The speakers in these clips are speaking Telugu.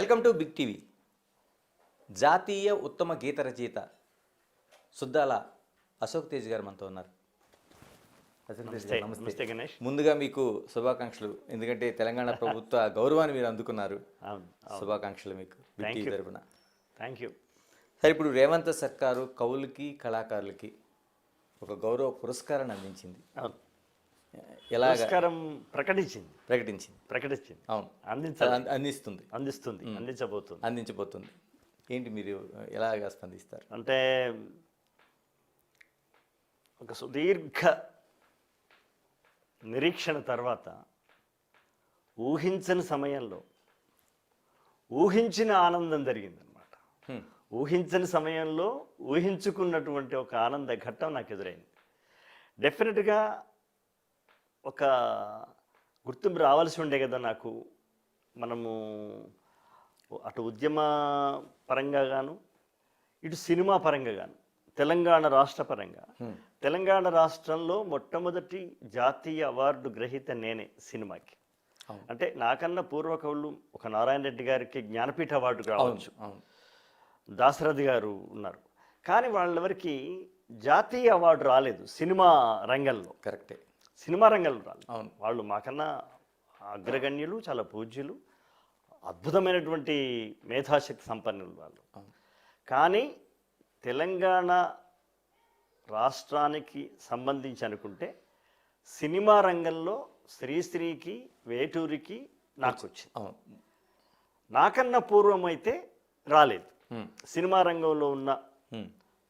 Welcome to big TV. జాతీయ ఉత్తమ గీత రచయిత సుద్దాల అశోక్ తేజ్ గారు మనతో ఉన్నారు. అశోక్ తేజ్ గారు, నమస్తే గణేష్. ముందుగా మీకు శుభాకాంక్షలు. ఎందుకంటే తెలంగాణ ప్రభుత్వ గౌరవాన్ని మీరు అందుకున్నారు. అవును. శుభాకాంక్షలు మీకు బిగ్ టీవీ తరపున. Thank you. సరే, ఇప్పుడు రేవంత్ సర్కారు కవులకి కళాకారులకి ఒక గౌరవ పురస్కారాన్ని అందించింది. అవును, ఎలాగ పురస్కారం ప్రకటించింది. అవును, అందించబోతుంది. ఏంటి, మీరు ఎలాగా స్పందిస్తారు? అంటే ఒక సుదీర్ఘ నిరీక్షణ తర్వాత ఊహించని సమయంలో ఊహించిన ఆనందం జరిగిందనమాట. ఊహించని సమయంలో ఊహించుకున్నటువంటి ఒక ఆనంద ఘట్టం నాకు ఎదురైంది. డెఫినెట్గా ఒక గుర్తింపు రావాల్సి ఉండే కదా నాకు. మనము అటు ఉద్యమ పరంగా గాను, ఇటు సినిమా పరంగా గాను, తెలంగాణ రాష్ట్ర పరంగా, తెలంగాణ రాష్ట్రంలో మొట్టమొదటి జాతీయ అవార్డు గ్రహీత నేనే సినిమాకి. అంటే నాకన్నా పూర్వ కవులు ఒక నారాయణ రెడ్డి గారికి జ్ఞానపీఠ అవార్డు రావచ్చు, దాశరథి గారు ఉన్నారు, కానీ వాళ్ళెవరికి జాతీయ అవార్డు రాలేదు సినిమా రంగంలో. కరెక్టే, సినిమా రంగంలో రాలేదు. వాళ్ళు మాకన్నా అగ్రగణ్యులు, చాలా పూజ్యులు, అద్భుతమైనటువంటి మేధాశక్తి సంపన్నులు వాళ్ళు. కానీ తెలంగాణ రాష్ట్రానికి సంబంధించి అనుకుంటే సినిమా రంగంలో శ్రీశ్రీకి, వేటూరికి నాకు వచ్చింది. నాకన్నా పూర్వం అయితే రాలేదు. సినిమా రంగంలో ఉన్న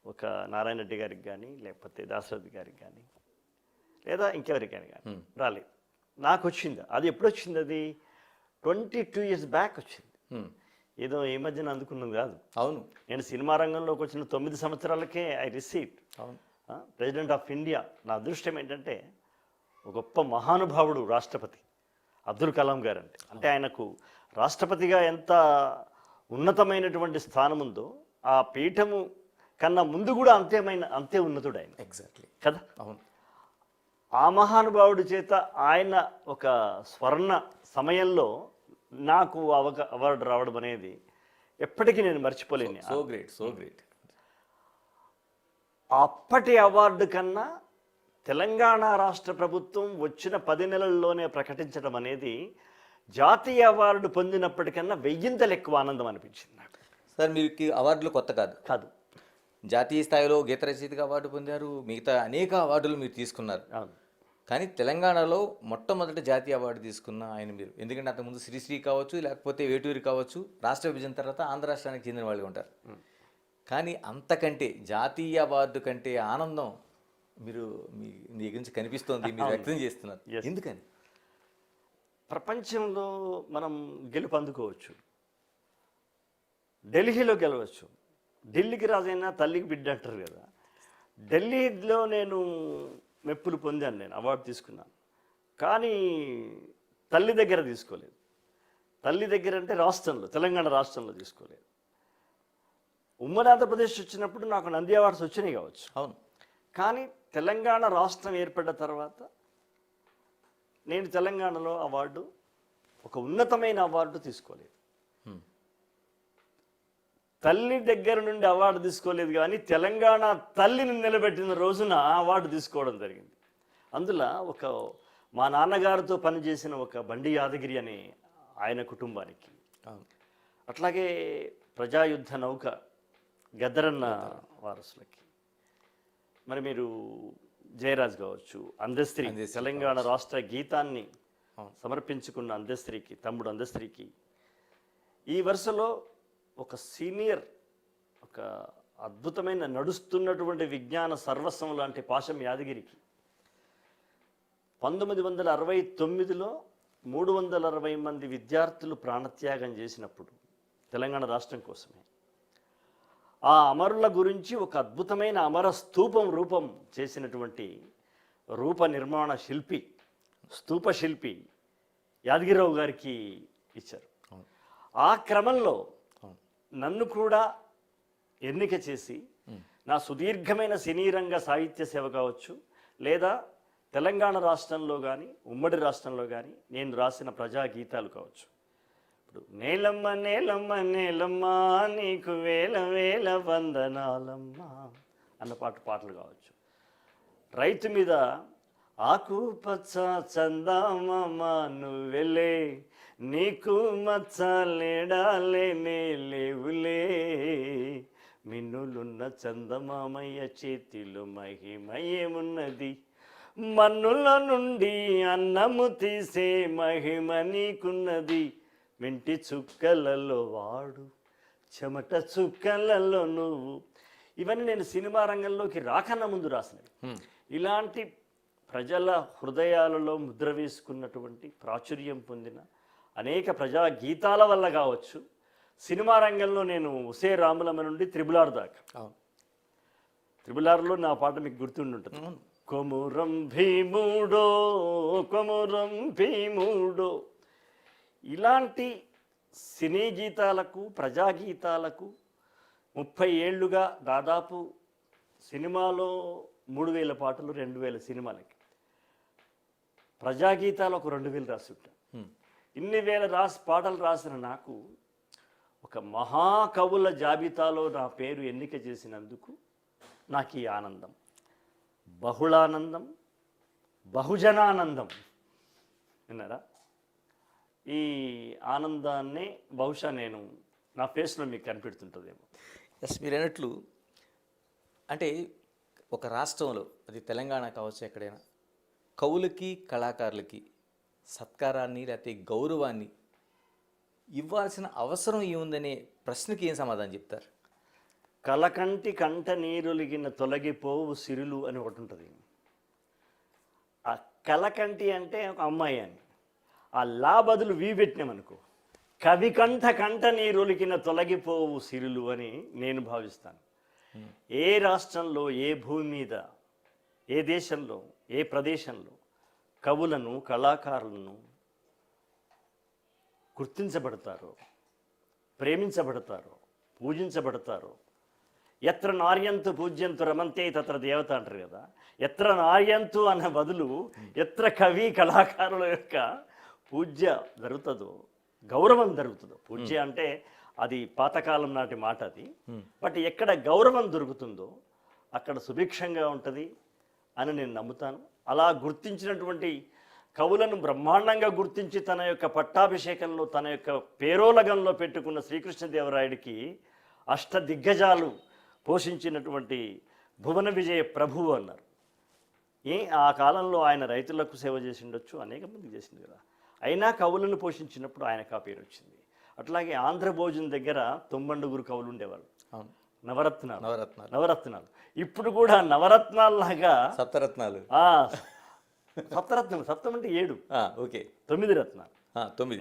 ఒక నారాయణ రెడ్డి గారికి కానీ, లేకపోతే దాశరథి గారికి కానీ, లేదా ఇంకెవరికి కానీ రాలేదు. నాకు వచ్చింది. అది ఎప్పుడు వచ్చింది? అది 22 years బ్యాక్ వచ్చింది. ఏదో ఈ మధ్యన అందుకున్నది కాదు. అవును, నేను సినిమా రంగంలోకి వచ్చిన 9 సంవత్సరాలకే I received president of India. నా అదృష్టం ఏంటంటే ఒక గొప్ప మహానుభావుడు రాష్ట్రపతి అబ్దుల్ కలాం గారు. అంటే ఆయనకు రాష్ట్రపతిగా ఎంత ఉన్నతమైనటువంటి స్థానం ఉందో, ఆ పీఠము కన్నా ముందు కూడా అంతే ఉన్నతుడు ఆయన. ఎగ్జాక్ట్లీ కదా. అవును, ఆ మహానుభావుడి చేత ఆయన ఒక స్వర్ణ సమయంలో నాకు అవార్డు రావడం అనేది ఎప్పటికీ నేను మర్చిపోలేను. So great. అప్పటి అవార్డు కన్నా తెలంగాణ రాష్ట్ర ప్రభుత్వం వచ్చిన 10 నెలల్లోనే ప్రకటించడం అనేది జాతీయ అవార్డు పొందినప్పటికన్నా 1000 ఎక్కువ ఆనందం అనిపించింది నాకు. సార్, మీకు అవార్డులు కొత్త కాదు. జాతీయ స్థాయిలో గీత రచయితగా అవార్డు పొందారు, మిగతా అనేక అవార్డులు మీరు తీసుకున్నారు. కానీ తెలంగాణలో మొట్టమొదటి జాతీయ అవార్డు తీసుకున్న ఆయన మీరు. ఎందుకంటే అంతకుముందు శ్రీశ్రీ కావచ్చు, లేకపోతే వేటూరి కావచ్చు, రాష్ట్ర విభజన తర్వాత ఆంధ్ర రాష్ట్రానికి చెందిన వాళ్ళు ఉంటారు. కానీ అంతకంటే జాతీయ అవార్డు కంటే ఆనందం మీరు మీ గురించి కనిపిస్తోంది, మీరు వ్యక్తం చేస్తున్నారు. ఎందుకని? ప్రపంచంలో మనం గెలుపు అందుకోవచ్చు, ఢిల్లీలో గెలవచ్చు. ఢిల్లీకి రాజైనా తల్లికి బిడ్డ అంటారు కదా. ఢిల్లీలో నేను మెప్పులు పొందాను, నేను అవార్డు తీసుకున్నాను. కానీ తల్లి దగ్గర తీసుకోలేదు. తల్లి దగ్గర అంటే రాష్ట్రంలో, తెలంగాణ రాష్ట్రంలో తీసుకోలేదు. ఉమ్మడి ఆంధ్రప్రదేశ్ వచ్చినప్పుడు నాకు నంది అవార్డ్స్ వచ్చినాయి కావచ్చు. అవును. కానీ తెలంగాణ రాష్ట్రం ఏర్పడ్డ తర్వాత నేను తెలంగాణలో అవార్డు, ఒక ఉన్నతమైన అవార్డు తీసుకోలేదు. తల్లి దగ్గర నుండి అవార్డు తీసుకోలేదు, కానీ తెలంగాణ తల్లిని నిలబెట్టిన రోజున అవార్డు తీసుకోవడం జరిగింది. అందులో ఒక మా నాన్నగారితో పనిచేసిన ఒక బండి యాదగిరి అనే ఆయన కుటుంబానికి, అట్లాగే ప్రజాయుద్ధ నౌక గద్దరన్న వారసులకి, మరి మీరు జయరాజ్ కావచ్చు, అందస్త్రీ, తెలంగాణ రాష్ట్ర గీతాన్ని సమర్పించుకున్న అందస్త్రీకి, తమ్ముడు అందస్త్రీకి, ఈ వరుసలో ఒక సీనియర్, ఒక అద్భుతమైన నడుస్తున్నటువంటి విజ్ఞాన సర్వస్వం లాంటి పాశం యాదగిరికి 1969లో 360 మంది విద్యార్థులు ప్రాణత్యాగం చేసినప్పుడు తెలంగాణ రాష్ట్రం కోసమే, ఆ అమరుల గురించి ఒక అద్భుతమైన అమర స్తూపం రూపం చేసినటువంటి రూప నిర్మాణ శిల్పి, స్తూప శిల్పి యాదగిరిరావు గారికి ఇచ్చారు. ఆ క్రమంలో నన్ను కూడా ఎన్నిక చేసి నా సుదీర్ఘమైన సినీ రంగ సాహిత్య సేవ కావచ్చు, లేదా తెలంగాణ రాష్ట్రంలో కానీ ఉమ్మడి రాష్ట్రంలో కానీ నేను రాసిన ప్రజా గీతాలు కావచ్చు, ఇప్పుడు నేలమ్మ నేలమ్మ నేలమ్మ నీకు వేల వేల వందనాలమ్మ అన్న పాటలు కావచ్చు. రైతు మీద ఆకు పచ్చ చందామామ నువ్వెలే నీకు మచ్చ లేడాలేనే లేవులే మిన్నులున్న చందమామయ్య చేతిలో మహిమయేమున్నది మన్నుల నుండి అన్నము తీసే మహిమ నీకున్నది మెంటి చుక్కలలో వాడు చెమట చుక్కలలో నువ్వు. ఇవన్నీ నేను సినిమా రంగంలోకి రాకన్నా ముందు రాసినవి. ఇలాంటి ప్రజల హృదయాలలో ముద్ర వేసుకున్నటువంటి ప్రాచుర్యం పొందిన అనేక ప్రజా గీతాల వల్ల కావచ్చు, సినిమా రంగంలో నేను ఉసే రాములమ్మ నుండి త్రిబులార్ దాకా, త్రిబులార్లో నా పాట మీకు గుర్తుండి ఉంటుంది. కొమురం భీముడో కొమురం భీముడో. ఇలాంటి సినీ గీతాలకు ప్రజాగీతాలకు 30 ఏళ్ళుగా దాదాపు సినిమాలో 3000 పాటలు 2000 సినిమాలకి, ప్రజాగీతాలు ఒక 2000 రాసి ఉంటాను. ఇన్ని వేల పాటలు రాసిన నాకు ఒక మహాకవుల జాబితాలో నా పేరు ఎన్నిక చేసినందుకు నాకు ఈ ఆనందం, బహుళానందం, బహుజనానందం. విన్నారా? ఈ ఆనందాన్ని బహుశా నేను నా ఫేస్లో మీకు కనిపెడుతుంటుందేమో. ఎస్, మీరు అన్నట్లు అంటే ఒక రాష్ట్రంలో, అది తెలంగాణ కావచ్చు, ఎక్కడైనా కవులకి కళాకారులకి సత్కారాన్ని లేకపోతే గౌరవాన్ని ఇవ్వాల్సిన అవసరం ఏముందనే ప్రశ్నకి ఏం సమాధానం చెప్తారు? కలకంటి కంట నీరులిగిన తొలగిపోవు సిరులు అని ఒకటి ఉంటుంది. ఆ కలకంటి అంటే ఒక అమ్మాయి అని, ఆ లా బదులు వీ పెట్టినామనుకో, కవి కంట నీరులికిన తొలగిపోవు సిరులు అని నేను భావిస్తాను. ఏ రాష్ట్రంలో, ఏ భూమి మీద, ఏ దేశంలో, ఏ ప్రదేశంలో కవులను కళాకారులను గుర్తించబడతారో, ప్రేమించబడతారో, పూజించబడతారో, ఎత్ర నార్యంతు పూజ్యంతు రమంతే తత్ర దేవత అంటారు కదా. ఎత్ర నార్యంతు అన్న బదులు ఎత్ర కవి కళాకారుల యొక్క పూజ్య జరుగుతుందో, గౌరవం జరుగుతుందో, పూజ్య అంటే అది పాతకాలం నాటి మాట అది, బట్ ఎక్కడ గౌరవం దొరుకుతుందో అక్కడ సుభిక్షంగా ఉంటుంది అని నేను నమ్ముతాను. అలా గుర్తించినటువంటి కవులను బ్రహ్మాండంగా గుర్తించి తన యొక్క పట్టాభిషేకంలో, తన యొక్క పేరోలగంలో పెట్టుకున్న శ్రీకృష్ణదేవరాయుడికి అష్టదిగ్గజాలు పోషించినటువంటి భువన విజయ ప్రభువు అన్నారు. ఆ కాలంలో ఆయన రైతులకు సేవ చేసి ఉండొచ్చు, అనేక మందికి చేసింది కదా. అయినా కవులను పోషించినప్పుడు ఆయనకు ఆ పేరు వచ్చింది. అట్లాగే ఆంధ్రభోజనం దగ్గర 90 కవులు ఉండేవాళ్ళు, నవరత్నాలు. ఇప్పుడు కూడా నవరత్నాల్లాగా సప్తరత్నాలు, సప్తం అంటే 7, ఓకే 9 రత్నాలు, 9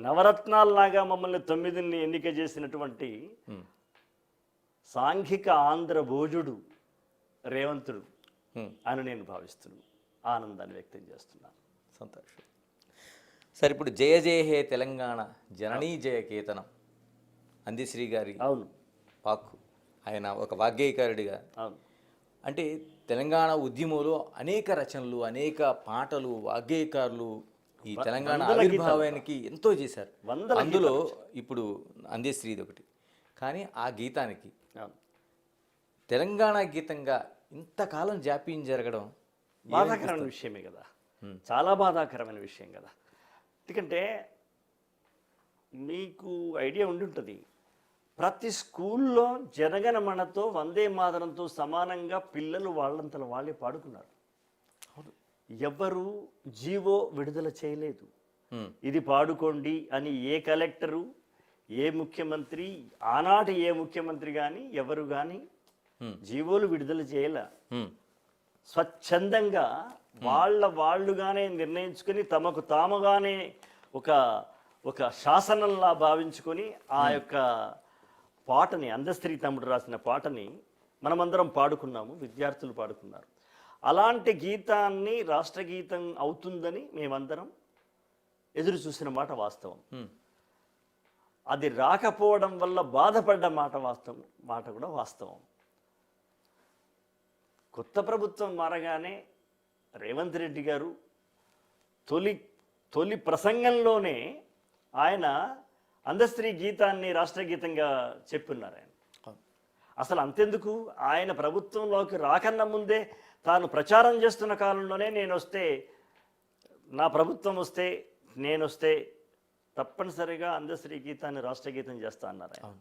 నవరత్నాల్లాగా మమ్మల్ని 9ని ఎన్నిక చేసినటువంటి సాంఘిక ఆంధ్ర భోజుడు రేవంతుడు అని నేను భావిస్తున్నాను. ఆనందాన్ని వ్యక్తం చేస్తున్నాను. సంతోషం. సరే, ఇప్పుడు జయ జయ హే తెలంగాణ జననీ జయ కేతనం అందశ్రీ గారి పాకు, ఆయన ఒక వాగ్గేయకారుడిగా, అంటే తెలంగాణ ఉద్యమంలో అనేక రచనలు, అనేక పాటలు, వాగ్గేయకారులు ఈ తెలంగాణ ఆవిర్భావానికి ఎంతో చేశారు. అందులో ఇప్పుడు అందశ్రీది ఒకటి. కానీ ఆ గీతానికి తెలంగాణ గీతంగా ఇంతకాలం జాప్యం జరగడం బాధాకరమైన విషయమే కదా, చాలా బాధాకరమైన విషయం కదా. ఎందుకంటే మీకు ఐడియా ఉండి ఉంటుంది, ప్రతి స్కూల్లో జనగణమనతో వందే మాతరంతో సమానంగా పిల్లలు వాళ్ళంతలో వాళ్ళే పాడుకున్నారు. ఎవ్వరూ జీవో విడుదల చేయలేదు. ఇది పాడుకోండి అని ఏ కలెక్టరు, ఏ ముఖ్యమంత్రి, ఆనాటి ఏ ముఖ్యమంత్రి కానీ ఎవరు కానీ జీవోలు విడుదల చేయాల. స్వచ్ఛందంగా వాళ్ళుగానే నిర్ణయించుకొని తమకు తాముగానే ఒక శాసనంలా భావించుకొని ఆ యొక్క పాటని, అందశ్రీ తమ్ముడు రాసిన పాటని మనమందరం పాడుకున్నాము, విద్యార్థులు పాడుకున్నారు. అలాంటి గీతాన్ని రాష్ట్ర గీతం అవుతుందని మేమందరం ఎదురు చూసిన మాట వాస్తవం. అది రాకపోవడం వల్ల బాధపడ్డ మాట కూడా వాస్తవం. కొత్త ప్రభుత్వం మారగానే రేవంత్ రెడ్డి గారు తొలి ప్రసంగంలోనే ఆయన అందస్త్రీ గీతాన్ని రాష్ట్రగీతంగా చెప్పున్నారు ఆయన. అసలు అంతెందుకు, ఆయన ప్రభుత్వంలోకి రాకన్నా ముందే తాను ప్రచారం చేస్తున్న కాలంలోనే నా ప్రభుత్వం వస్తే నేను వస్తే తప్పనిసరిగా అందశ్రీ గీతాన్ని రాష్ట్రగీతం చేస్తా అన్నారు ఆయన.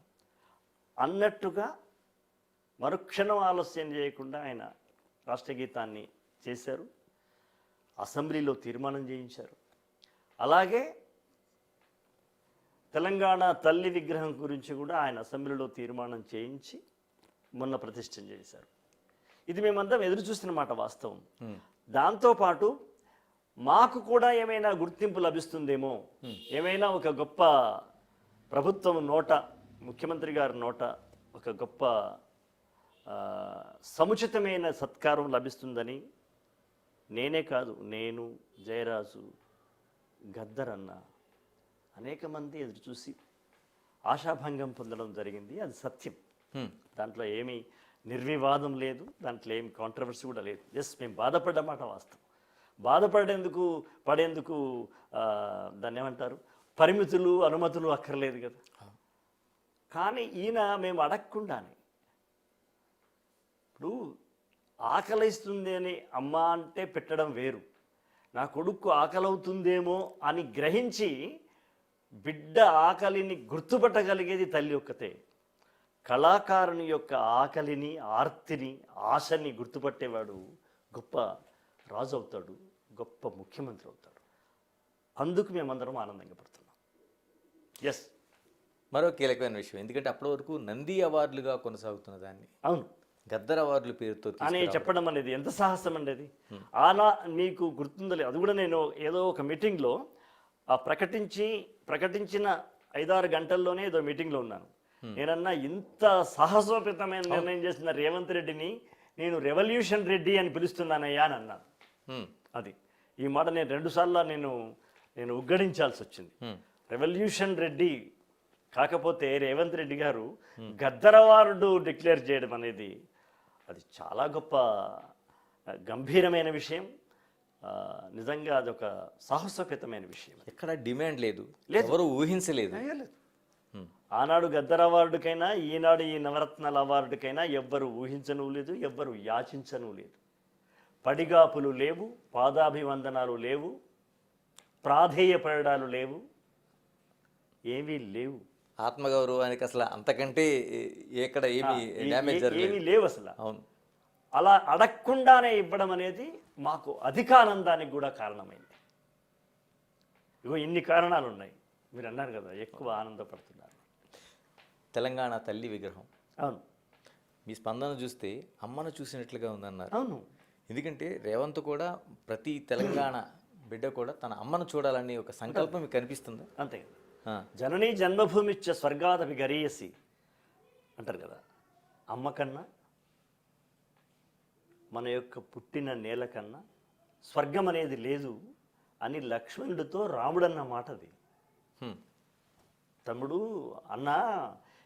అన్నట్టుగా మరుక్షణం ఆలస్యం చేయకుండా ఆయన రాష్ట్రగీతాన్ని చేశారు, అసెంబ్లీలో తీర్మానం చేయించారు. అలాగే తెలంగాణ తల్లి విగ్రహం గురించి కూడా ఆయన అసెంబ్లీలో తీర్మానం చేయించి మొన్న ప్రతిష్ఠ చేశారు. ఇది మేమంతా ఎదురు చూస్తున్నమాట వాస్తవం. దాంతోపాటు మాకు కూడా ఏమైనా గుర్తింపు లభిస్తుందేమో, ఏమైనా ఒక గొప్ప ప్రభుత్వం నోట, ముఖ్యమంత్రి గారి నోట ఒక గొప్ప సముచితమైన సత్కారం లభిస్తుందని నేనే కాదు, నేను, జయరాజు, గద్దరన్న అనేక మంది ఎదురు చూసి ఆశాభంగం పొందడం జరిగింది. అది సత్యం, దాంట్లో ఏమీ నిర్వివాదం లేదు, దాంట్లో ఏమి కాంట్రవర్సీ కూడా లేదు. జస్ట్ మేము బాధపడ్డమాట వాస్తవం. పడేందుకు దాన్ని ఏమంటారు, పరిమితులు అనుమతులు అక్కర్లేదు కదా. కానీ ఈయన మేము అడగకుండానే, ఇప్పుడు ఆకలిస్తుంది అని అమ్మ అంటే పెట్టడం వేరు, నా కొడుకు ఆకలవుతుందేమో అని గ్రహించి బిడ్డ ఆకలిని గుర్తుపట్టగలిగేది తల్లి ఒక్కతే. కళాకారుని యొక్క ఆకలిని, ఆర్తిని, ఆశని గుర్తుపట్టేవాడు గొప్ప రాజు అవుతాడు, గొప్ప ముఖ్యమంత్రి అవుతాడు. అందుకు మేమందరం ఆనందంగా పడుతున్నాం. ఎస్, మరో కీలకమైన విషయం, ఎందుకంటే అప్పటి వరకు నంది అవార్డులుగా కొనసాగుతున్న దాన్ని అవును గద్దర్ అవార్డుల పేరుతో అని చెప్పడం అనేది ఎంత సాహసం అండి అది. మీకు గుర్తుందో అది కూడా నేను ఏదో ఒక మీటింగ్లో ప్రకటించిన 5-6 గంటల్లోనే ఏదో మీటింగ్లో ఉన్నాను. నేనన్నా ఇంత సాహసోపేతమైన నిర్ణయం చేసిన రేవంత్ రెడ్డిని నేను రెవల్యూషన్ రెడ్డి అని పిలుస్తున్నానయ్యా అని అన్నాను. అది ఈ మాట నేను 2 సార్లు నేను ఉగ్గడించాల్సి వచ్చింది. రెవల్యూషన్ రెడ్డి కాకపోతే రేవంత్ రెడ్డి గారు గద్దర్ అవార్డు డిక్లేర్ చేయడం అనేది అది చాలా గొప్ప గంభీరమైన విషయం. నిజంగా అదొక సాహసోపేతమైన విషయం. ఎక్కడ డిమాండ్ లేదు, ఎవరు ఊహించలేదు. ఆనాడు గద్దర్ అవార్డుకైనా, ఈనాడు ఈ నవరత్నాల అవార్డుకైనా ఎవ్వరు ఊహించను లేదు, ఎవ్వరు యాచించను లేదు. పడిగాపులు లేవు, పాదాభివందనాలు లేవు, ప్రాధేయపడడాలు లేవు, ఏమీ లేవు. ఆత్మగౌరవానికి అసలు అంతకంటే ఎక్కడ ఏమీ డ్యామేజ్ ఏమీ లేవు అసలు. అవును, అలా అడగకుండానే ఇవ్వడం అనేది మాకు అధికానందానికి కూడా కారణమైంది. ఇగో ఇన్ని కారణాలు ఉన్నాయి. మీరు అన్నారు కదా ఎక్కువ ఆనందపడుతున్నారు. తెలంగాణ తల్లి విగ్రహం, అవును, మీ స్పందన చూస్తే అమ్మను చూసినట్లుగా ఉందన్నారు. అవును, ఎందుకంటే రేవంత్ కూడా ప్రతి తెలంగాణ బిడ్డ కూడా తన అమ్మను చూడాలని ఒక సంకల్పం మీకు కనిపిస్తుంది. అంతే కదా. జననీ జన్మభూమిచ్చ స్వర్గాదపి గరీయసి అంటారు కదా. అమ్మ కన్నా, మన యొక్క పుట్టిన నేల కన్నా స్వర్గం అనేది లేదు అని లక్ష్మణుడితో రాముడన్న మాట అది. తమ్ముడు, అన్న,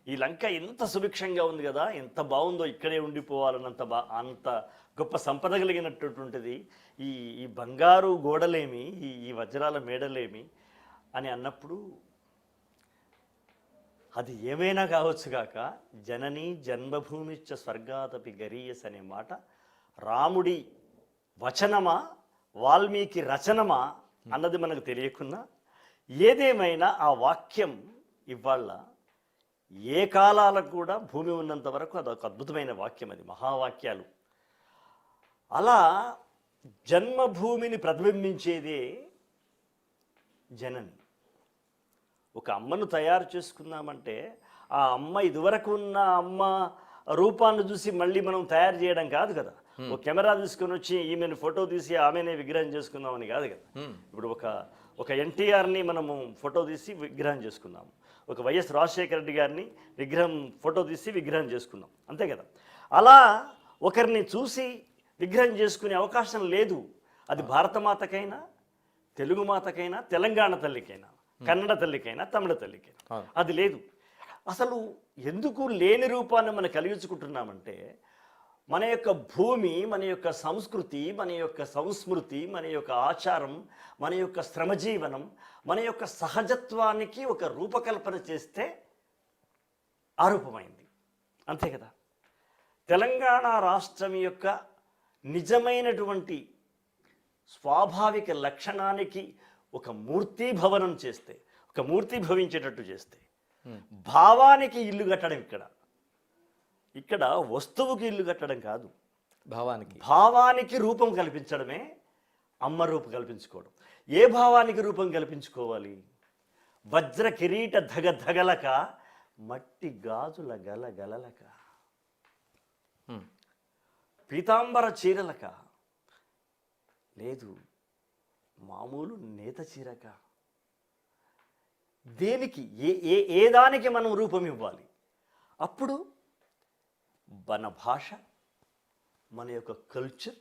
ఈ లంక ఎంత సుభిక్షంగా ఉంది కదా, ఎంత బాగుందో, ఇక్కడే ఉండిపోవాలన్నంత అంత గొప్ప సంపద కలిగినటువంటిది ఈ బంగారు గోడలేమి, ఈ వజ్రాల మేడలేమి అని అన్నప్పుడు అది ఏమైనా కావచ్చు కాక జననీ జన్మభూమిచ్చ స్వర్గాదపి గరీయస్ అనే మాట రాముడి వచనమా, వాల్మీకి రచనమా అన్నది మనకు తెలియకున్నా, ఏదేమైనా ఆ వాక్యం ఇవాళ ఏ కాలాలకు కూడా భూమి ఉన్నంత వరకు అదొక అద్భుతమైన వాక్యం. అది మహావాక్యాలు. అలా జన్మభూమిని ప్రతిబింబించేదే జనని. ఒక అమ్మను తయారు చేసుకుందామంటే ఆ అమ్మ ఇదివరకు ఉన్న అమ్మ రూపాన్ని చూసి మళ్ళీ మనం తయారు చేయడం కాదు కదా. ఒక కెమెరా తీసుకొని వచ్చి ఈమెను ఫోటో తీసి ఆమెనే విగ్రహం చేసుకుందామని కాదు కదా. ఇప్పుడు ఒక ఎన్టీఆర్ని మనము ఫోటో తీసి విగ్రహం చేసుకున్నాము, ఒక వైఎస్ రాజశేఖర రెడ్డి గారిని ఫోటో తీసి విగ్రహం చేసుకున్నాం, అంతే కదా. అలా ఒకరిని చూసి విగ్రహం చేసుకునే అవకాశం లేదు. అది భారతమాతకైనా, తెలుగు మాతకైనా, తెలంగాణ తల్లికైనా, కన్నడ తల్లికైనా, తమిళ తల్లికైనా అది లేదు. అసలు ఎందుకు లేని రూపాన్ని మనం కలిగించుకుంటున్నామంటే మన యొక్క భూమి, మన యొక్క సంస్కృతి, మన యొక్క సంస్మృతి, మన యొక్క ఆచారం, మన యొక్క శ్రమజీవనం, మన యొక్క సహజత్వానికి ఒక రూపకల్పన చేస్తే ఆరూపమైంది. అంతే కదా. తెలంగాణ రాష్ట్రం యొక్క నిజమైనటువంటి స్వాభావిక లక్షణానికి ఒక మూర్తీభవనం చేస్తే, ఒక మూర్తి భవించేటట్టు చేస్తే, భావానికి ఇల్లు కట్టడం ఇక్కడ వస్తువుకి ఇల్లు కట్టడం కాదు, భావానికి రూపం కల్పించడమే అమ్మ రూపం కల్పించుకోవడం. ఏ భావానికి రూపం కల్పించుకోవాలి? వజ్ర కిరీట ధగధగలక, మట్టి గాజుల గలగలలక, పీతాంబర చీరలక, లేదు మామూలు నేత చీరక. దేనికి ఏ దానికి మనం రూపం ఇవ్వాలి? అప్పుడు మన భాష, మన యొక్క కల్చర్,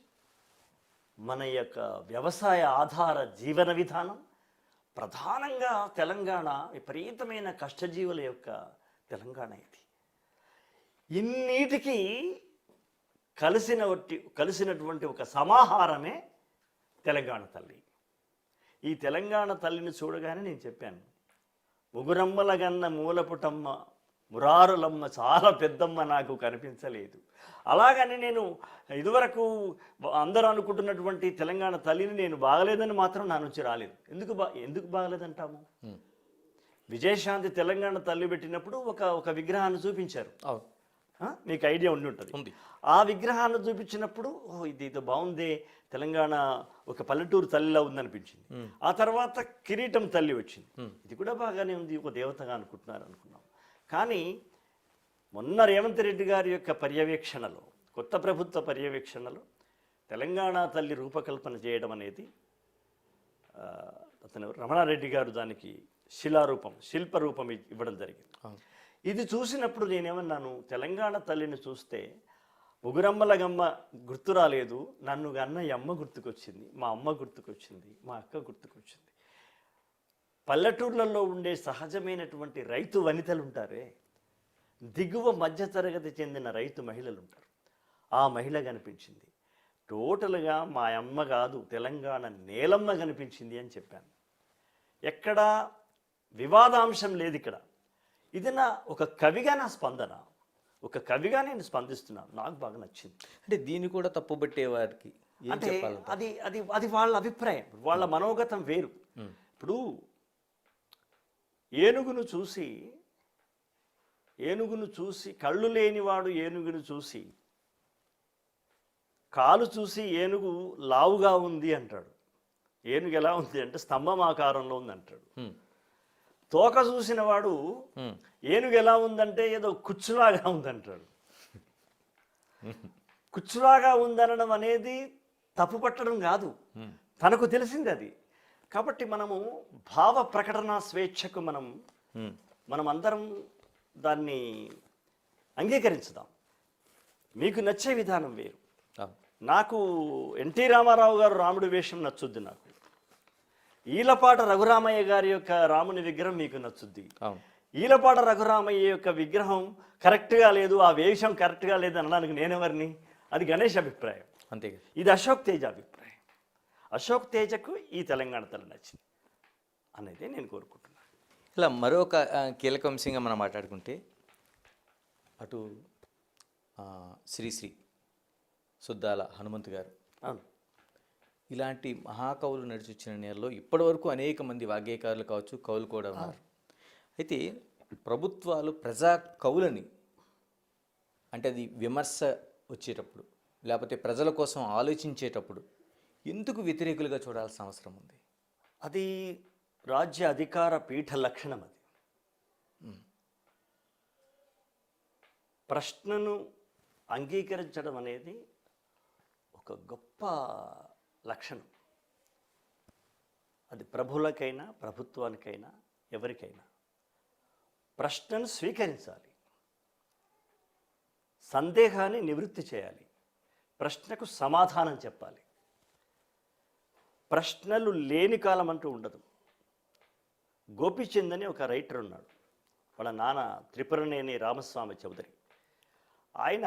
మన యొక్క వ్యవసాయ ఆధార జీవన విధానం, ప్రధానంగా తెలంగాణ విపరీతమైన కష్టజీవుల యొక్క తెలంగాణ ఇది. ఇన్నిటికీ కలిసినటువంటి ఒక సమాహారమే తెలంగాణ తల్లి. ఈ తెలంగాణ తల్లిని చూడగానే నేను చెప్పాను, ముగురమ్మల గన్న మూలపుటమ్మ మురారులమ్మ చాలా పెద్దమ్మ నాకు కనిపించలేదు. అలాగని నేను ఇదివరకు అందరూ అనుకుంటున్నటువంటి తెలంగాణ తల్లిని నేను బాగలేదని మాత్రం నా నుంచి రాలేదు. ఎందుకు బాగలేదంటాము? విజయశాంతి తెలంగాణ తల్లి పెట్టినప్పుడు ఒక విగ్రహాన్ని చూపించారు, మీకు ఐడియా ఉండి ఉంటుంది. ఆ విగ్రహాన్ని చూపించినప్పుడు ఇది బాగుంది, తెలంగాణ ఒక పల్లెటూరు తల్లిలా ఉందనిపించింది. ఆ తర్వాత కిరీటం తల్లి వచ్చింది, ఇది కూడా బాగానే ఉంది, ఒక దేవతగా అనుకున్నాం. కానీ మొన్న రేవంత్ రెడ్డి గారి యొక్క పర్యవేక్షణలో, కొత్త ప్రభుత్వ పర్యవేక్షణలో తెలంగాణ తల్లి రూపకల్పన చేయడం అనేది, అతను రమణారెడ్డి గారు దానికి శిల్పరూపం ఇవ్వడం జరిగింది. ఇది చూసినప్పుడు నేనేమన్నాను, తెలంగాణ తల్లిని చూస్తే ముగురమ్మల గమ్మ గుర్తు రాలేదు, నన్ను గన్న అమ్మ గుర్తుకొచ్చింది, మా అమ్మ గుర్తుకొచ్చింది, మా అక్క గుర్తుకొచ్చింది. పల్లెటూర్లలో ఉండే సహజమైనటువంటి రైతు వనితలు ఉంటారే, దిగువ మధ్యతరగతి చెందిన రైతు మహిళలు ఉంటారు, ఆ మహిళ కనిపించింది. టోటల్గా మా అమ్మ కాదు, తెలంగాణ నేలమ్మ కనిపించింది అని చెప్పాను. ఎక్కడా వివాదాంశం లేదు ఇక్కడ. ఇది ఒక కవిగా నా స్పందన, ఒక కవిగా నేను స్పందిస్తున్నాను, నాకు బాగా నచ్చింది. అంటే దీన్ని కూడా తప్పుబట్టే వారికి అంటే అది వాళ్ళ అభిప్రాయం, వాళ్ళ మనోగతం వేరు. ఇప్పుడు ఏనుగును చూసి కళ్ళు లేనివాడు ఏనుగును చూసి కాలు చూసి ఏనుగు లావుగా ఉంది అంటాడు. ఏనుగు ఎలా ఉంది అంటే స్తంభం ఆకారంలో ఉంది అంటాడు. తోక చూసిన వాడు ఏనుగు ఎలా ఉందంటే ఏదో కుచ్చులాగా ఉందంటాడు. కుచ్చులాగా ఉందనడం అనేది తప్పు పట్టడం కాదు, తనకు తెలిసింది అది. కాబట్టి మనము భావ ప్రకటన స్వేచ్ఛకు మనం అందరం దాన్ని అంగీకరించుదాం. మీకు నచ్చే విధానం వేరు. నాకు ఎన్టీ రామారావు గారు రాముడి వేషం నచ్చుద్ది, నాకు ఈలపాట రఘురామయ్య గారి యొక్క రాముని విగ్రహం మీకు నచ్చుద్ది. ఈలపాట రఘురామయ్య యొక్క విగ్రహం కరెక్ట్గా లేదు, ఆ వేషం కరెక్ట్గా లేదు అనడానికి నేనెవరిని? అది గణేష్ అభిప్రాయం, అంతే. ఇది అశోక్ తేజ అభిప్రాయం. అశోక్ తేజకు ఈ తెలంగాణ తల్లి నచ్చింది అనేది నేను కోరుకుంటున్నాను. ఇలా మరొక కీలక అంశంగా మనం మాట్లాడుకుంటే, అటు శ్రీశ్రీ, సుద్దాల హనుమంతు గారు, ఇలాంటి మహాకవులు నడిచొచ్చిన నేలలో ఇప్పటివరకు అనేక మంది వాగ్గేయకారులు కావచ్చు, కవులు కూడా ఉన్నారు. అయితే ప్రభుత్వాలు ప్రజా కవులని, అంటే అది విమర్శ వచ్చేటప్పుడు లేకపోతే ప్రజల కోసం ఆలోచించేటప్పుడు ఎందుకు వ్యతిరేకులుగా చూడాల్సిన అవసరం ఉంది? అది రాజ్య అధికార పీఠ లక్షణం. అది ప్రశ్నను అంగీకరించడం అనేది ఒక గొప్ప లక్షణం. అది ప్రభువులకైనా ప్రభుత్వానికైనా ఎవరికైనా ప్రశ్నను స్వీకరించాలి, సందేహాన్ని నివృత్తి చేయాలి, ప్రశ్నకు సమాధానం చెప్పాలి. ప్రశ్నలు లేని కాలం అంటూ ఉండదు. గోపీచంద్ అని ఒక రైటర్ ఉన్నాడు, వాళ్ళ నాన్న త్రిపురనేని రామస్వామి చౌదరి. ఆయన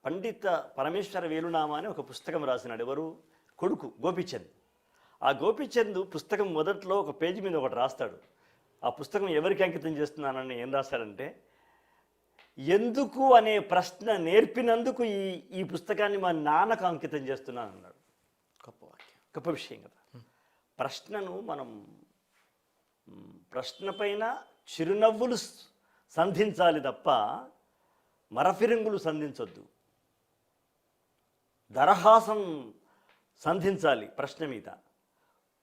పండిత పరమేశ్వర వేలునామా అని ఒక పుస్తకం రాసినాడు. ఎవరు? కొడుకు గోపీచంద్. ఆ గోపీచంద్ పుస్తకం మొదట్లో ఒక పేజీ మీద ఒకటి రాస్తాడు. ఆ పుస్తకం ఎవరికి అంకితం చేస్తున్నానని ఏం రాస్తాడంటే, ఎందుకు అనే ప్రశ్న నేర్పినందుకు ఈ పుస్తకాన్ని మా నాన్నకు అంకితం చేస్తున్నాను అన్నాడు. గొప్ప వాక్యం, గొప్ప విషయం కదా. ప్రశ్నను మనం ప్రశ్న పైన చిరునవ్వులు సంధించాలి తప్ప మరఫిరంగులు సంధించొద్దు. దరహాసం సంధించాలి ప్రశ్న మీద.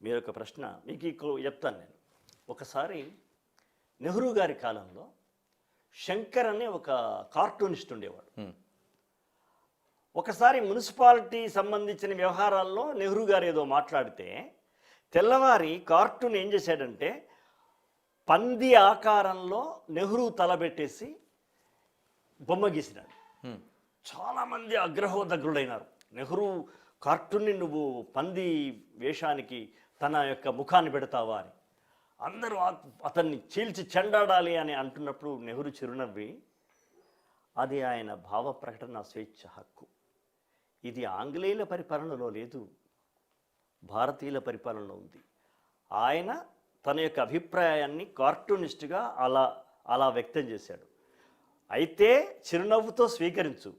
మీరు ఒక ప్రశ్న మీకు చెప్తాను నేను. ఒకసారి నెహ్రూ గారి కాలంలో శంకర్ అనే ఒక కార్టూనిస్ట్ ఉండేవాడు. ఒకసారి మున్సిపాలిటీ సంబంధించిన వ్యవహారాల్లో నెహ్రూ గారు ఏదో మాట్లాడితే తెల్లవారి కార్టూన్ ఏం చేశాడంటే పంది ఆకారంలో నెహ్రూ తలబెట్టేసి బొమ్మ గీసినాడు. చాలామంది అగ్రహోదగ్రులైనారు. నెహ్రూ కార్టూన్ని నువ్వు పంది వేషానికి తన యొక్క ముఖాన్ని పెడతావా అని. అందరూ అతన్ని చీల్చి చెండాడాలి అని అంటున్నప్పుడు నెహ్రూ చిరునవ్వి, అది ఆయన భావ ప్రకటన స్వేచ్ఛ హక్కు. ఇది ఆంగ్లేయుల పరిపాలనలో లేదు, భారతీయుల పరిపాలనలో ఉంది. ఆయన తన యొక్క అభిప్రాయాన్ని కార్టూనిస్ట్గా అలా వ్యక్తం చేశాడు. అయితే చిరునవ్వుతో స్వీకరించు,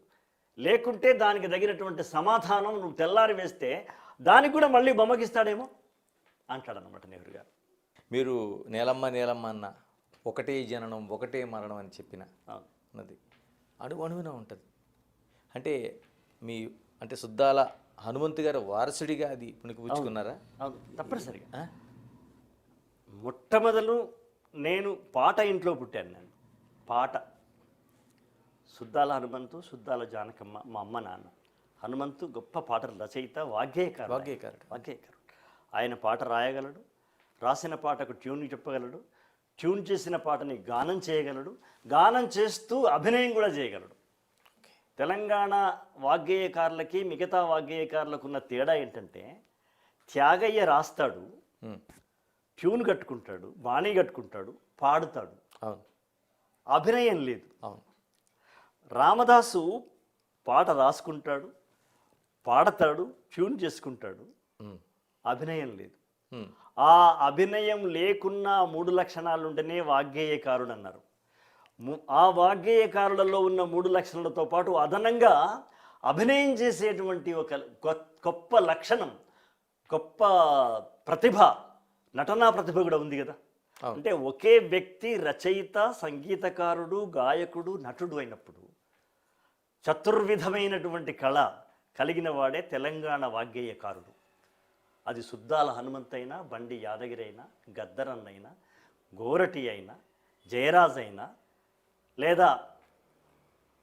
లేకుంటే దానికి తగినటువంటి సమాధానం నువ్వు తెల్లారి వేస్తే దానికి కూడా మళ్ళీ బొమ్మకిస్తాడేమో అంటాడనమాట నెహ్రూ గారు. మీరు నేలమ్మ నేలమ్మ అన్న ఒకటే జననం ఒకటే మరణం అని చెప్పిన అన్నది అణువున ఉంటుంది. అంటే అంటే సుద్దాల హనుమంతు గారు వారసుడిగా అది పుణికిపుచ్చుకున్నారా? తప్పనిసరిగా. మొట్టమొదలు నేను పాట ఇంట్లో పుట్టాను. నేను పాట సుద్దాల హనుమంతు, సుద్దాల జానకమ్మ మా అమ్మ నాన్న. హనుమంతు గొప్ప పాటల రచయిత, వాగ్గేయకారుడు. ఆయన పాట రాయగలడు, రాసిన పాటకు ట్యూన్ చెప్పగలడు, ట్యూన్ చేసిన పాటని గానం చేయగలడు, గానం చేస్తూ అభినయం కూడా చేయగలడు. తెలంగాణ వాగ్గేయకారులకి మిగతా వాగ్గేయకారులకు ఉన్న తేడా ఏంటంటే, త్యాగయ్య రాస్తాడు, ట్యూన్ కట్టుకుంటాడు, బాణీ కట్టుకుంటాడు, పాడుతాడు, అభినయం లేదు. రామదాసు పాట రాసుకుంటాడు, పాడతాడు, ట్యూన్ చేసుకుంటాడు, అభినయం లేదు. ఆ అభినయం లేకున్నా 3 లక్షణాలు ఉంటేనే వాగ్గేయకారుడు అన్నారు. ఆ వాగ్గేయకారులలో ఉన్న 3 లక్షణాలతో పాటు అదనంగా అభినయం చేసేటువంటి ఒక గొప్ప లక్షణం, గొప్ప ప్రతిభ, నటనా ప్రతిభ కూడా ఉంది కదా. అంటే ఒకే వ్యక్తి రచయిత, సంగీతకారుడు, గాయకుడు, నటుడు అయినప్పుడు చతుర్విధమైనటువంటి కళ కలిగిన వాడే తెలంగాణ వాగ్గేయకారుడు. అది సుద్దాల హనుమంత్ అయినా, బండి యాదగిరి అయినా, గద్దరన్నైనా, గోరటి అయినా, జయరాజ్ అయినా, లేదా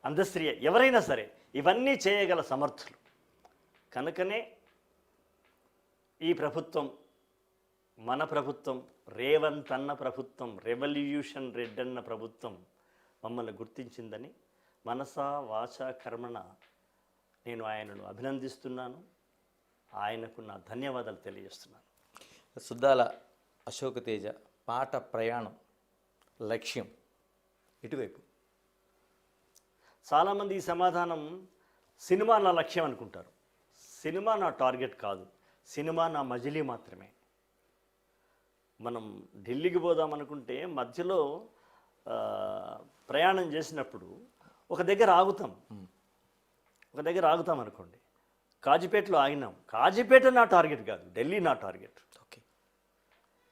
అందశ్రీ, ఎవరైనా సరే ఇవన్నీ చేయగల సమర్థులు. కనుకనే ఈ ప్రభుత్వం, మన ప్రభుత్వం, రేవంత్ అన్న ప్రభుత్వం, రెవల్యూషన్ రెడ్డన్న ప్రభుత్వం మమ్మల్ని గుర్తించిందని మనసా వాచ కర్మణ నేను ఆయనను అభినందిస్తున్నాను. ఆయనకు నా ధన్యవాదాలు తెలియజేస్తున్నాను. సుద్దాల అశోక్ తేజ పాట ప్రయాణం లక్ష్యం ఇటువైపు. చాలామంది ఈ సమాధానం సినిమా నా లక్ష్యం అనుకుంటారు. సినిమా నా టార్గెట్ కాదు, సినిమా నా మజిలీ మాత్రమే. మనం ఢిల్లీకి పోదామనుకుంటే మధ్యలో ప్రయాణం చేసినప్పుడు ఒక దగ్గర ఆగుతాం అనుకోండి. కాజీపేటలో ఆగినాం. కాజీపేట నా టార్గెట్ కాదు, ఢిల్లీ నా టార్గెట్. ఓకే.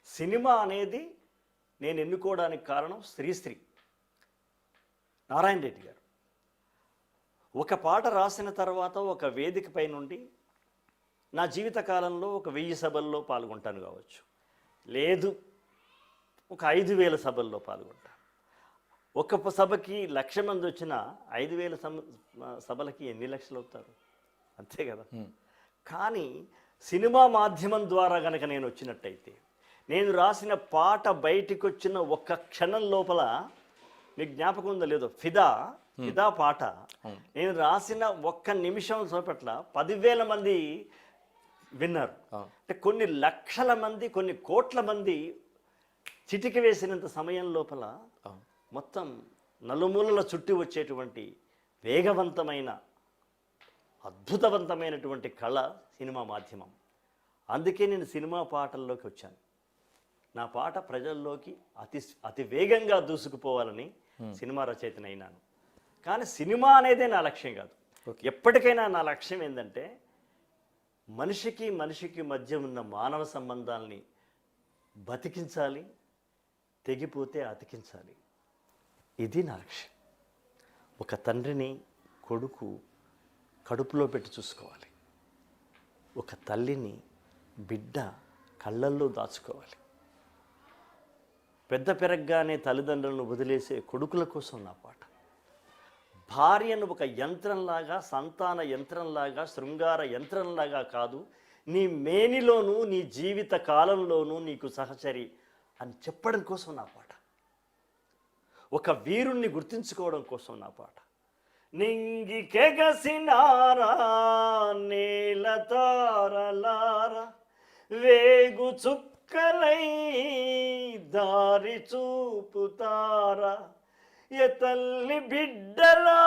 సినిమా అనేది నేను ఎన్నుకోవడానికి కారణం శ్రీశ్రీ నారాయణ రెడ్డి గారు. ఒక పాట రాసిన తర్వాత ఒక వేదికపై నుండి నా జీవిత కాలంలో ఒక 1000 సభల్లో పాల్గొంటాను కావచ్చు, లేదు ఒక 5000 సభల్లో పాల్గొంటాను. ఒక సభకి 1,00,000 మంది వచ్చినా 5000 సభలకి ఎన్ని లక్షలు అవుతారు? అంతే కదా. కానీ సినిమా మాధ్యమం ద్వారా కనుక నేను వచ్చినట్టయితే, నేను రాసిన పాట బయటికి వచ్చిన ఒక్క క్షణం లోపల, మీకు జ్ఞాపకం ఉందో లేదో, ఫిదా పాట నేను రాసిన ఒక్క నిమిషం చూపట్ల 10,000 మంది విన్నారు. అంటే కొన్ని లక్షల మంది, కొన్ని కోట్ల మంది చిటిక వేసినంత సమయం లోపల మొత్తం నలుమూలల చుట్టి వచ్చేటువంటి వేగవంతమైన అద్భుతవంతమైనటువంటి కళ సినిమా మాధ్యమం. అందుకే నేను సినిమా పాటల్లోకి వచ్చాను. నా పాట ప్రజల్లోకి అతి వేగంగా దూసుకుపోవాలని సినిమా రచయితని అయినాను. కానీ సినిమా అనేదే నా లక్ష్యం కాదు. ఎప్పటికైనా నా లక్ష్యం ఏంటంటే మనిషికి మనిషికి మధ్య ఉన్న మానవ సంబంధాలని బతికించాలి, తెగిపోతే అతికించాలి. ఇది నా లక్ష్యం. ఒక తండ్రిని కొడుకు కడుపులో పెట్టి చూసుకోవాలి, ఒక తల్లిని బిడ్డ కళ్ళల్లో దాచుకోవాలి. పెద్ద పెరగగానే తల్లిదండ్రులను వదిలేసే కొడుకుల కోసం నా పాట. భార్యను ఒక యంత్రంలాగా, సంతాన యంత్రంలాగా, శృంగార యంత్రంలాగా కాదు, నీ మేనిలోనూ నీ జీవిత కాలంలోనూ నీకు సహచరి అని చెప్పడం కోసం నా పాట. ఒక వీరుణ్ణి గుర్తించుకోవడం కోసం నా పాట. నింగి కెగసినారా నేల తారలారా వేగు చుక్కలై దారి చూపుతారా ఏ తల్లి బిడ్డలా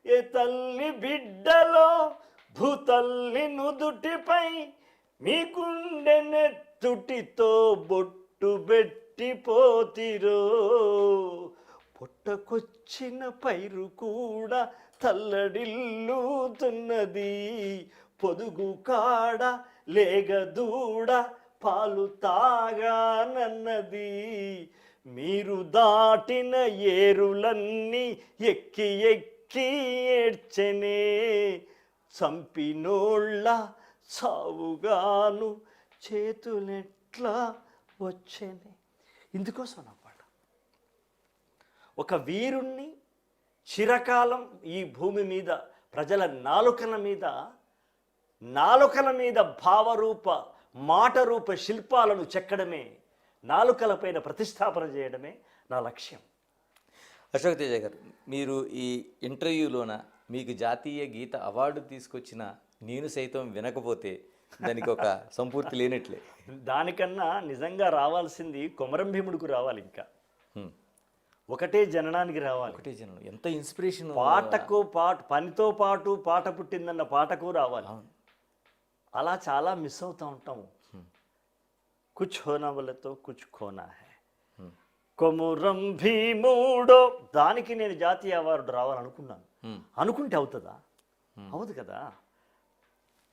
ఏ తల్లి బిడ్డలో భూతల్లి నుదుటిపై మీ గుండె నెత్తుటితో బొట్టు పెట్టిపోతిరో పొట్టకొచ్చిన పైరు కూడా తల్లడిల్లుతున్నది పొదుగు కాడ లేగదూడ పాలు తాగానన్నది మీరు దాటిన ఏరులన్నీ ఎక్కి ఎక్కి ఏడ్చెనే చంపినోళ్ళ సావుగాను చేతులెట్లా వచ్చేనే. ఇందుకోసం నా పాట. ఒక వీరుణ్ణి చిరకాలం ఈ భూమి మీద ప్రజల నాలుకల మీద భావరూప మాట రూప శిల్పాలను చెక్కడమే, నాలుకలపైన ప్రతిష్టాపన చేయడమే నా లక్ష్యం. అశోక్ తేజ గారు, మీరు ఈ ఇంటర్వ్యూలోన మీకు జాతీయ గీత అవార్డు తీసుకొచ్చిన నేను సైతం వినకపోతే దానికి ఒక సంపూర్తి లేనట్లే. దానికన్నా నిజంగా రావాల్సింది కొమరం భీముడికి రావాలి. ఇంకా ఒకటే జననానికి రావాలి. ఒకటే జననం. ఎంత ఇన్స్పిరేషన్. పాటకు పనితో పాటు పాట పుట్టిందన్న పాటకు రావాలి. అలా చాలా మిస్ అవుతూ ఉంటాము. కుచ్ హోనా వల్లతో కుచ్ ఖోనా హై. కొమురం భీముడో దానికి నేను జాతీయ అవార్డు రావాలనుకున్నాను. అనుకుంటే అవుతుందా? అవుతుంది కదా.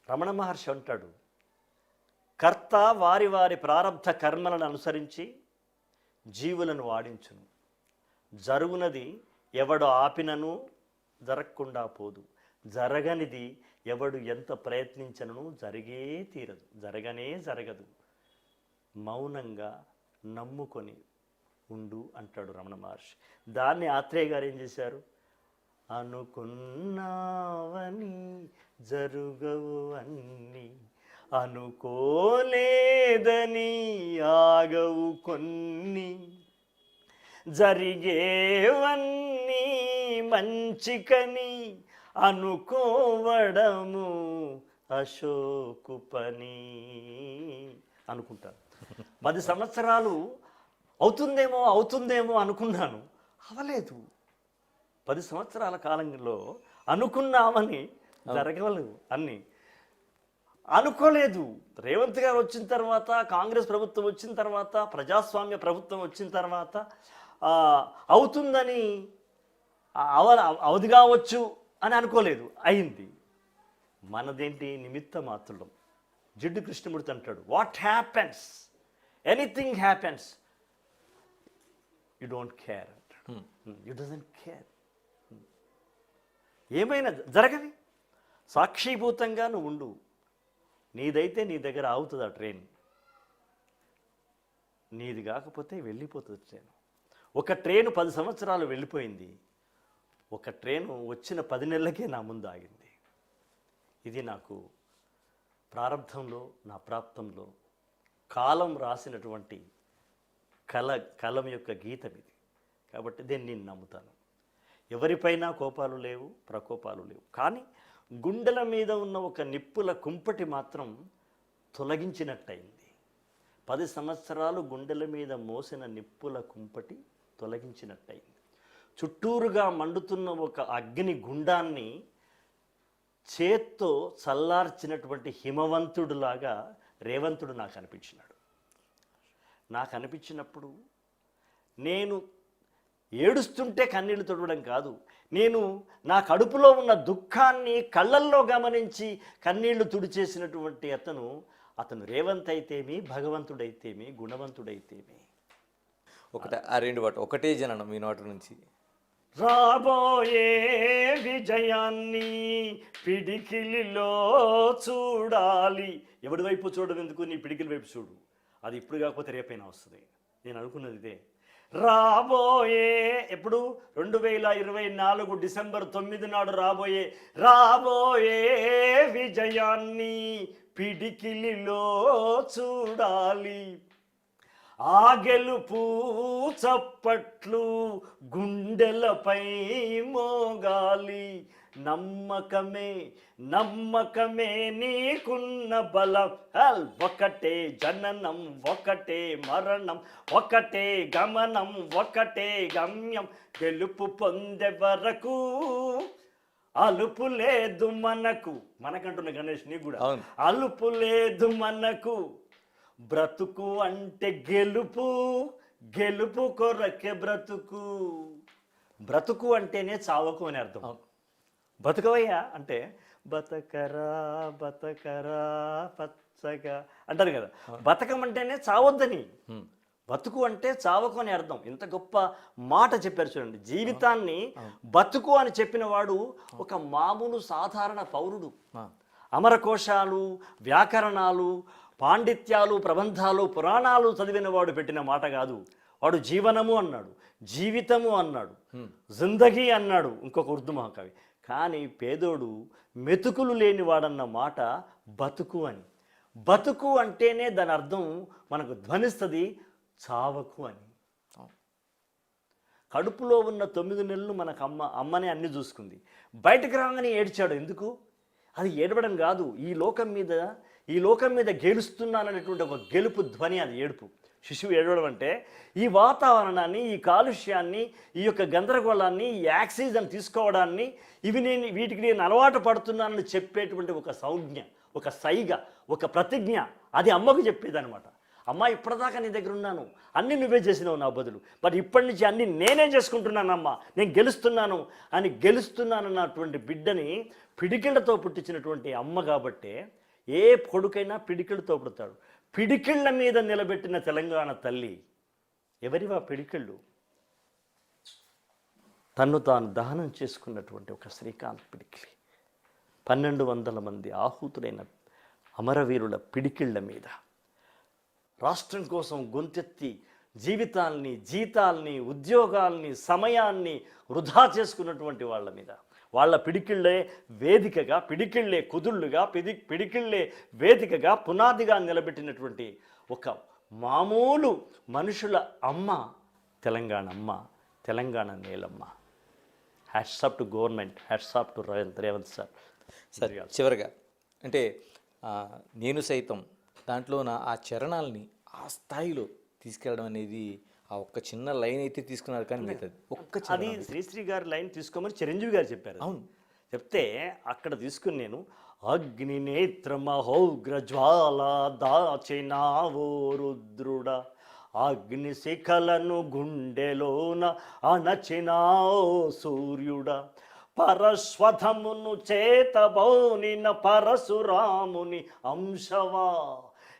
రమణ మహర్షి అంటాడు, కర్త వారి వారి ప్రారబ్ధ కర్మలను అనుసరించి జీవులను వాడించును, జరుగునది ఎవడు ఆపినను జరగకుండా పోదు, జరగనిది ఎవడు ఎంత ప్రయత్నించను జరిగే తీరదు, జరగనే జరగదు, మౌనంగా నమ్ముకొని ఉండు అంటాడు రమణ మహర్షి. దాన్ని ఆత్రేయ గారు ఏం చేశారు? అనుకున్నావని జరుగవు అన్ని, అనుకోలేదని ఆగవు కొన్ని, జరిగేవన్నీ మంచికని అనుకోవడము అశోకు పని అనుకుంటాను. 10 సంవత్సరాలు అవుతుందేమో అనుకున్నాను, అవలేదు. 10 సంవత్సరాల కాలంలో అనుకున్నామని జరగలేదు అన్ని, అనుకోలేదు. రేవంత్ గారు వచ్చిన తర్వాత, కాంగ్రెస్ ప్రభుత్వం వచ్చిన తర్వాత, ప్రజాస్వామ్య ప్రభుత్వం వచ్చిన తర్వాత అవుతుందని అవధి కావచ్చు అని అనుకోలేదు, అయింది. మనదేంటి నిమిత్త మాత్రులం. జిడ్డు కృష్ణమూర్తి అంటాడు, what happens, anything happens, you don't care అంటాడు. You doesn't care. ఏమైనా జరగని సాక్షిభూతంగా నువ్వు ఉండు. నీదైతే నీ దగ్గర ఆగుతుంది ఆ ట్రైన్, నీది కాకపోతే వెళ్ళిపోతుంది ట్రైన్. ఒక ట్రైను 10 సంవత్సరాలు వెళ్ళిపోయింది, ఒక ట్రైను వచ్చిన 10 నెలలకే నా ముందు ఆగింది. ఇది నాకు ప్రారంభంలో, నా ప్రాప్తంలో కాలం రాసినటువంటి కలం యొక్క గీతం ఇది. కాబట్టి దీన్ని నేను నమ్ముతాను. ఎవరిపైనా కోపాలు లేవు, ప్రకోపాలు లేవు. కానీ గుండెల మీద ఉన్న ఒక నిప్పుల కుంపటి మాత్రం తొలగించినట్టయింది. 10 సంవత్సరాలు గుండెల మీద మోసిన నిప్పుల కుంపటి తొలగించినట్టయింది. చుట్టూరుగా మండుతున్న ఒక అగ్ని గుండాన్ని చేత్తో చల్లార్చినటువంటి హిమవంతుడులాగా రేవంతుడు నాకు అనిపించినాడు. నాకు అనిపించినప్పుడు నేను ఏడుస్తుంటే కన్నీళ్లు తొడవడం కాదు, నేను నా కడుపులో ఉన్న దుఃఖాన్ని కళ్ళల్లో గమనించి కన్నీళ్లు తుడిచేసినటువంటి అతను రేవంత్ అయితేమి, భగవంతుడైతేమి, గుణవంతుడైతేమి. ఆ రెండు పాట ఒకటే జననం మీ నోటి నుంచి. రాబోయే విజయాన్ని పిడికిలిలో చూడాలి. ఎవడి వైపు చూడడం ఎందుకు, నీ పిడికిల వైపు చూడు. అది ఇప్పుడు కాకపోతే రేపైనా వస్తుంది. నేను అనుకున్నది ఇదే. రాబోయే ఎప్పుడు 2024 డిసెంబర్ 9 నాడు రాబోయే విజయాన్ని పిడికిలిలో చూడాలి. ఆ గెలుపు చప్పట్లు గుండెలపై మోగాలి. నమ్మకమే నీకున్న బలం. ఒకటే జననం, ఒకటే మరణం, ఒకటే గమనం, ఒకటే గమ్యం. గెలుపు పొందే వరకు అలుపు లేదు మనకంటున్న గణేష్ నీకు కూడా అలుపు లేదు మనకు. బ్రతుకు అంటే గెలుపు కొరకే బ్రతుకు అంటేనే చావకు అని అర్థం. బతుకవయ్యా అంటే బతకరా పచ్చగా అంటారు కదా. బతకమంటేనే చావొద్దని, బతుకు అంటే చావకు అని అర్థం. ఇంత గొప్ప మాట చెప్పారు చూడండి. జీవితాన్ని బతుకు అని చెప్పిన వాడు ఒక మామూలు సాధారణ పౌరుడు. అమరకోశాలు, వ్యాకరణాలు, పాండిత్యాలు, ప్రబంధాలు, పురాణాలు చదివిన వాడు పెట్టిన మాట కాదు. వాడు జీవనము అన్నాడు, జీవితము అన్నాడు, జిందగీ అన్నాడు ఇంకొక ఉర్దూ మహాకవి. కానీ పేదోడు మెతుకులు లేనివాడన్న మాట బతుకు అని. బతుకు అంటేనే దాని అర్థం మనకు ధ్వనిస్తుంది చావకు అని. కడుపులో ఉన్న 9 నెలలు మనకు అమ్మనే అన్ని చూసుకుంది. బయటకు రాగానే ఏడ్చాడు. ఎందుకు? అది ఏడవడం కాదు, ఈ లోకం మీద గెలుస్తున్నాననేటువంటి ఒక గెలుపు ధ్వని, అది ఏడుపు. శిశువు ఏడవడం అంటే ఈ వాతావరణాన్ని, ఈ కాలుష్యాన్ని, ఈ యొక్క గందరగోళాన్ని, ఈ ఆక్సిజన్ తీసుకోవడాన్ని, వీటికి నేను అలవాటు పడుతున్నానని చెప్పేటువంటి ఒక సంజ్ఞ, ఒక సైగ, ఒక ప్రతిజ్ఞ. అది అమ్మకు చెప్పేదనమాట. అమ్మ, ఇప్పటిదాకా నీ దగ్గర ఉన్నాను, అన్నీ నువ్వే చేసినావు నా బదులు, బట్ ఇప్పటి నుంచి అన్నీ నేనే చేసుకుంటున్నానమ్మా, నేను గెలుస్తున్నానన్నటువంటి బిడ్డని పిడికిళ్లతో పుట్టించినటువంటి అమ్మ కాబట్టే ఏ కొడుకైనా పిడికిళ్ళతో పుడతాడు. పిడికిళ్ళ మీద నిలబెట్టిన తెలంగాణ తల్లి ఎవరివా పిడికిళ్ళు? తన్ను తాను దహనం చేసుకున్నటువంటి ఒక శ్రీకాంత్ పిడికిలి. 1200 మంది ఆహుతులైన అమరవీరుల పిడికిళ్ళ మీద రాష్ట్రం కోసం గొంతెత్తి జీవితాల్ని, జీతాల్ని, ఉద్యోగాల్ని, సమయాన్ని వృధా చేసుకున్నటువంటి వాళ్ళ మీద, వాళ్ళ పిడికిళ్ళే వేదికగా, పిడికిళ్ళే కుదుళ్ళుగా, పిడికిళ్ళే వేదికగా, పునాదిగా నిలబెట్టినటువంటి ఒక మామూలు మనుషుల అమ్మ తెలంగాణ నేలమ్మ. Hats off to government, hats off to Revanth sir. చివరిగా అంటే నేను సైతం దాంట్లో ఆ చరణాలని ఆ స్థాయిలో తీసుకెళ్ళడం అనేది ఆ ఒక్క చిన్న లైన్ అయితే తీసుకున్నారు. కానీ అది శ్రీశ్రీ గారి లైన్ తీసుకోమని చిరంజీవి గారు చెప్పారు. అవును, చెప్తే అక్కడ తీసుకుని నేను అగ్ని నేత్ర మహోగ్ర జ్వాల దాచినావో రుద్రుడ, అగ్ని శిఖలను గుండెలోన అణచినావో సూర్యుడ, పరస్వధమును చేతబోనిన పరశురాముని అంశవా,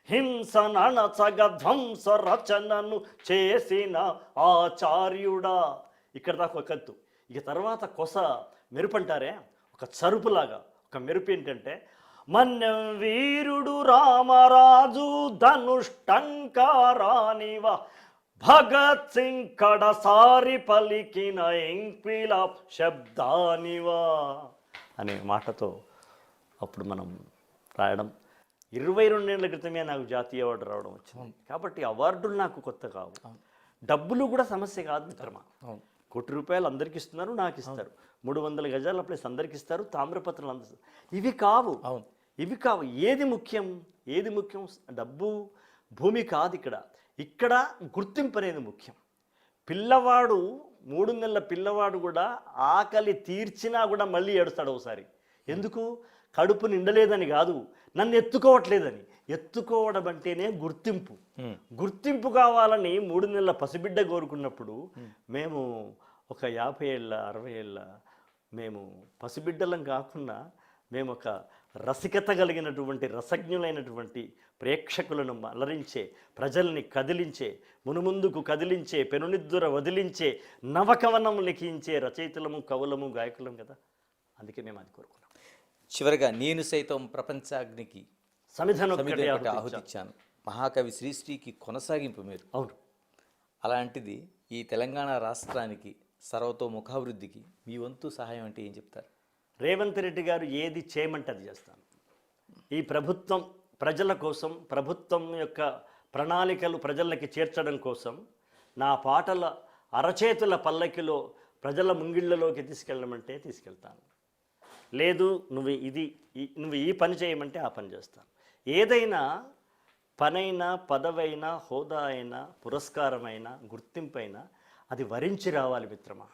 హింసనణచగ ధ్వంస రచనను చేసిన ఆచార్యుడా. ఇక్కడ దాకా ఒక కత్తు. ఇక తర్వాత కొస మెరుపంటారే, ఒక చరుపులాగా ఒక మెరుపు ఏంటంటే, మన్యం వీరుడు రామరాజు ధనుష్టంకారానివా, భగత్ సింగ్ కడసారి పలికిన ఇంక్విలాబ్ శబ్దానివా అనే మాటతో అప్పుడు మనం రాయడం. 22 ఏళ్ల క్రితమే నాకు జాతీయ అవార్డు రావడం వచ్చింది. కాబట్టి అవార్డులు నాకు కొత్త కావు. డబ్బులు కూడా సమస్య కాదు మిత్రమా. ₹1 కోటి అందరికి ఇస్తున్నారు, నాకు ఇస్తారు. 300 గజాల ప్లేస్ అందరికి ఇస్తారు, తామ్రపత్రాలు అందరు. ఇవి కావు. ఏది ముఖ్యం? డబ్బు, భూమి కాదు. ఇక్కడ గుర్తింపు అనేది ముఖ్యం. పిల్లవాడు 3 నెలల పిల్లవాడు కూడా ఆకలి తీర్చినా కూడా మళ్ళీ ఏడుస్తాడు ఒకసారి. ఎందుకు? కడుపు నిండలేదని కాదు, నన్ను ఎత్తుకోవట్లేదని. ఎత్తుకోవడం అంటేనే గుర్తింపు. గుర్తింపు కావాలని 3 నెలల పసిబిడ్డ కోరుకున్నప్పుడు మేము ఒక 50 ఏళ్ళ 60 ఏళ్ళ మేము పసిబిడ్డలం కాకుండా మేము ఒక రసికత కలిగినటువంటి రసజ్ఞులైనటువంటి ప్రేక్షకులను అలరించే, ప్రజల్ని కదిలించే, మునుముందుకు కదిలించే, పెనునిద్దుర వదిలించే, నవకవనం లిఖించే రచయితలము, కవులము, గాయకులం కదా. అందుకే మేము అది కోరుకున్నాం. చివరిగా నేను సైతం ప్రపంచాగ్నికి సమిధనొక్కటే ఆహుతిచ్చాను. మహాకవి శ్రీశ్రీకి కొనసాగింపు మీరు. అవును. అలాంటిది ఈ తెలంగాణ రాష్ట్రానికి సర్వతోముఖాభివృద్ధికి మీ వంతు సహాయం అంటే ఏం చెప్తారు? రేవంత్ రెడ్డి గారు ఏది చేయమంటే అది చేస్తాను. ఈ ప్రభుత్వం ప్రజల కోసం, ప్రభుత్వం యొక్క ప్రణాళికలు ప్రజలకి చేర్చడం కోసం నా పాటల అరచేతుల పల్లకిలో ప్రజల ముంగిళ్ళలోకి తీసుకెళ్ళమంటే తీసుకెళ్తాను. లేదు నువ్వు ఈ పని చేయమంటే ఆ పని చేస్తాను. ఏదైనా పనైనా, పదవైనా, హోదా అయినా, పురస్కారమైనా, గుర్తింపైనా అది వరించి రావాలి మిత్రమా.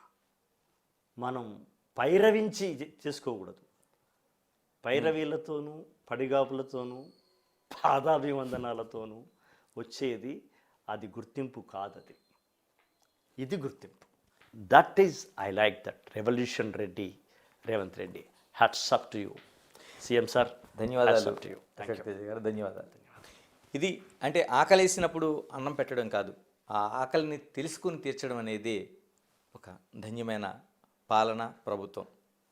మనం పైరవించి చేసుకోకూడదు. పైరవీలతోనూ, పడిగాపులతోనూ, పాదాభివందనాలతోనూ వచ్చేది అది గుర్తింపు కాదది. ఇది గుర్తింపు. That is I like that. Revolution Reddy, Revanth Reddy, hats up to you. CM sir, ధన్యవాదాలు. to you. అశోక్ తేజ గారు ధన్యవాదాలు. ఇది అంటే ఆకలేసినప్పుడు అన్నం పెట్టడం కాదు, ఆ ఆకలిని తెలుసుకుని తీర్చడం అనేది ఒక ధన్యమైన పాలన ప్రభుత్వం.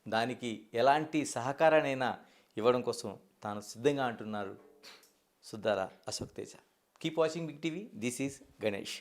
దానికి ఎలాంటి సహకారానైనా ఇవ్వడం కోసం తాను సిద్ధంగా అంటున్నారు Suddala Ashok Teja. Keep watching big TV. This is Ganesh.